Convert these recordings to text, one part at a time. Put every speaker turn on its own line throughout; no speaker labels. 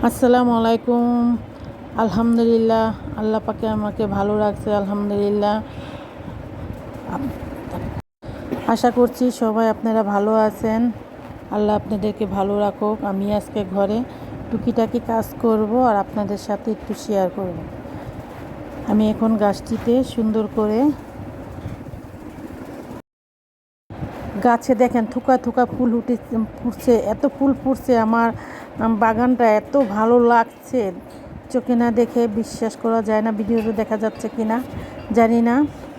আসসালামু আলাইকুম। আলহামদুলিল্লাহ, আল্লাহ পাকে আমাকে ভালো রাখছে। আলহামদুলিল্লাহ। আশা করছি সবাই আপনারা ভালো আছেন। আল্লাহ আপনাদেরকে ভালো রাখুক। আমি আজকে ঘরে টুকিটাকি কাজ করব আর আপনাদের সাথে একটু শেয়ার করব। আমি এখন গাছটিতে সুন্দর করে গাছে দেখেন থোকা থোকা ফুল ফুটছে, এত ফুল ফুটছে। আমার বাগানটা এত ভালো লাগছে, চোখে না দেখে বিশ্বাস করা যায় না। ভিডিওতে দেখা যাচ্ছে কি না জানি না,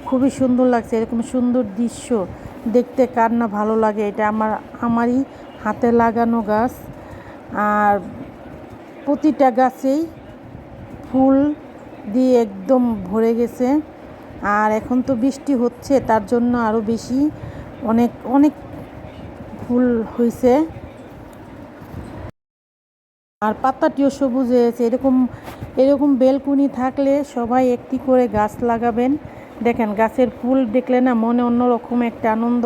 খুবই সুন্দর লাগছে। এরকম সুন্দর দৃশ্য দেখতে কার না ভালো লাগে। এটা আমারই হাতে লাগানো গাছ, আর প্রতিটা গাছেই ফুল দিয়ে একদম ভরে গেছে। আর এখন তো বৃষ্টি হচ্ছে, তার জন্য আরও বেশি অনেক অনেক ফুল হয়েছে। আর পাতাটিও সবুজ হয়েছে। এরকম বেলকুনি থাকলে সবাই একটি করে গাছ লাগাবেন। দেখেন গাছের ফুল দেখলে না মনে অন্যরকম একটা আনন্দ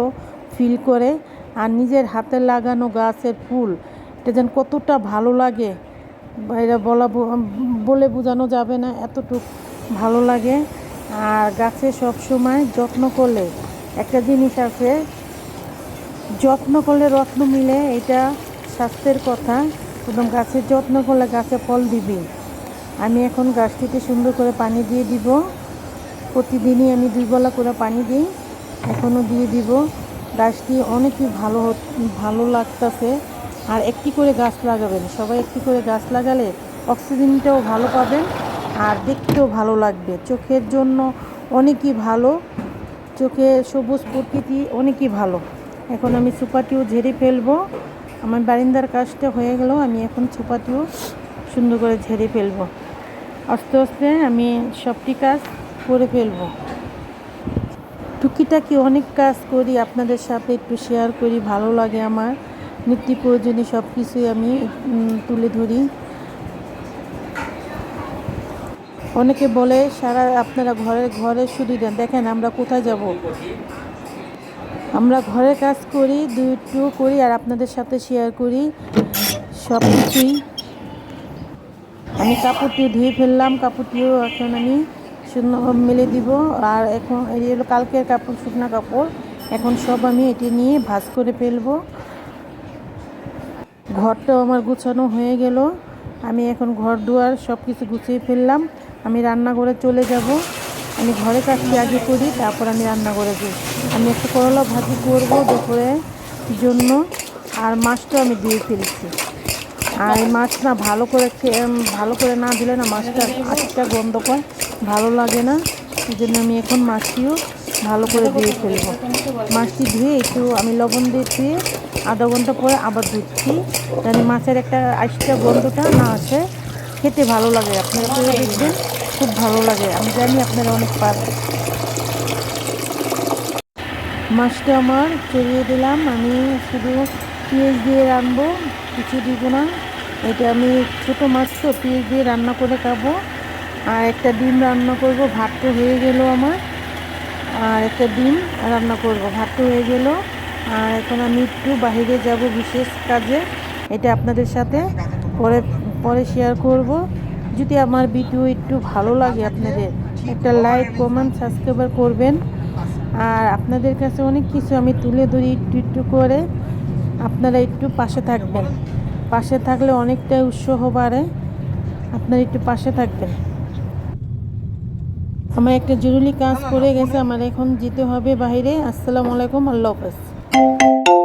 ফিল করে। আর নিজের হাতে লাগানো গাছের ফুল এটা যেন কতটা ভালো লাগে এটা বলে বোঝানো যাবে না, এতটুকু ভালো লাগে। আর গাছে সব সময় যত্ন করলে একটা জিনিস আছে, যত্ন করলে রত্ন মিলে, এটা স্বাস্থ্যের কথা। এবং গাছের যত্ন করলে গাছে ফল দিবে। আমি এখন গাছটিতে সুন্দর করে পানি দিয়ে দিব। প্রতিদিনই আমি 2 বেলা করে পানি দিই, এখনও দিয়ে দিব। গাছটি অনেকই ভালো লাগতেছে। আর একটি করে গাছ লাগাবেন, সবাই একটি করে গাছ লাগালে অক্সিজেনটাও ভালো পাবেন আর দেখতেও ভালো লাগবে। চোখের জন্য অনেকই ভালো, চোখে সবুজ প্রকৃতি অনেকই ভালো। এখন আমি সুপাটিও ঝেড়ে ফেলবো। আমার বারিন্দার কাজটা হয়ে গেল, আমি এখন সুপাটিও সুন্দর করে ঝেড়ে ফেলবো। আস্তে আস্তে আমি সবটি কাজ করে ফেলবো। টুকিটাকি অনেক কাজ করি, আপনাদের সাথে একটু শেয়ার করি, ভালো লাগে আমার। নিত্য প্রয়োজনীয় সব কিছুই আমি তুলে ধরি। অনেকে বলে আপনারা ঘরে শুধু দেন, দেখেন আমরা কোথায় যাব। আমরা ঘরে কাজ করি, একটু করি আর আপনাদের সাথে শেয়ার করি সব কিছুই। আমি কাপড়টিও ধুয়ে ফেললাম, কাপড়টিও এখন আমি মেলে দিব। আর এখন এই হলো কালকের কাপড়, শুকনা কাপড়। এখন সব আমি এটি নিয়ে ভাঁজ করে ফেলবো। ঘরটাও আমার গুছানো হয়ে গেল। আমি এখন ঘর দুয়ার সব কিছু গুছিয়ে ফেললাম। আমি রান্নাঘরে চলে যাব। আমি ঘরে কাজটি আগে করি, তারপর আমি রান্নাঘরে যাই। আমি একটা করলা ভাজি করব দুপুরের জন্য। আর মাছটাও আমি দিয়ে ফেলছি। আর এই মাছ না ভালো করে না দিলে না মাছটা আটটা গন্ধ পায়, ভালো লাগে না। এই জন্য আমি এখন মাছটিও ভালো করে ধুয়ে ফেলবো। মাছটি ধুয়ে একটু আমি লবণ দিয়ে ধুয়ে আধা ঘন্টা পরে আবার ধুচ্ছি, যেন মাছের একটা আইসটা গন্ধটা না আসে। খেতে ভালো লাগে, আপনারা করে দেখবেন, খুব ভালো লাগে। আমি জানি আপনারা অনেক পাবেন। মাছটা আমার চড়িয়ে দিলাম। আমি শুধু পেঁয়াজ দিয়ে রানবো, কিছু দিব না। এটা আমি ছোটো মাছ তো পেঁয়াজ দিয়ে রান্না করে খাবো। আর একটা ডিম রান্না করব, ভাত তো হয়ে গেল আমার। আর একটা ডিম রান্না করব, ভাত তো হয়ে গেল। আর এখন আমি একটু বাইরে যাব বিশেষ কাজে, এটা আপনাদের সাথে পরে শেয়ার করব। যদি আমার ভিডিও একটু ভালো লাগে আপনাদের, একটা লাইক কমেন্ট সাবস্ক্রাইব করবেন। আর আপনাদের কাছে অনেক কিছু আমি তুলে ধরি একটু করে, আপনারা একটু পাশে থাকবেন। পাশে থাকলে অনেকটাই উৎসাহ বাড়ে, আপনারা একটু পাশে থাকবেন। আমার একটা জরুরি কাজ পড়ে গেছে, আমার এখন যেতে হবে বাইরে। আসসালামু আলাইকুম, আল্লাহ হাফেজ।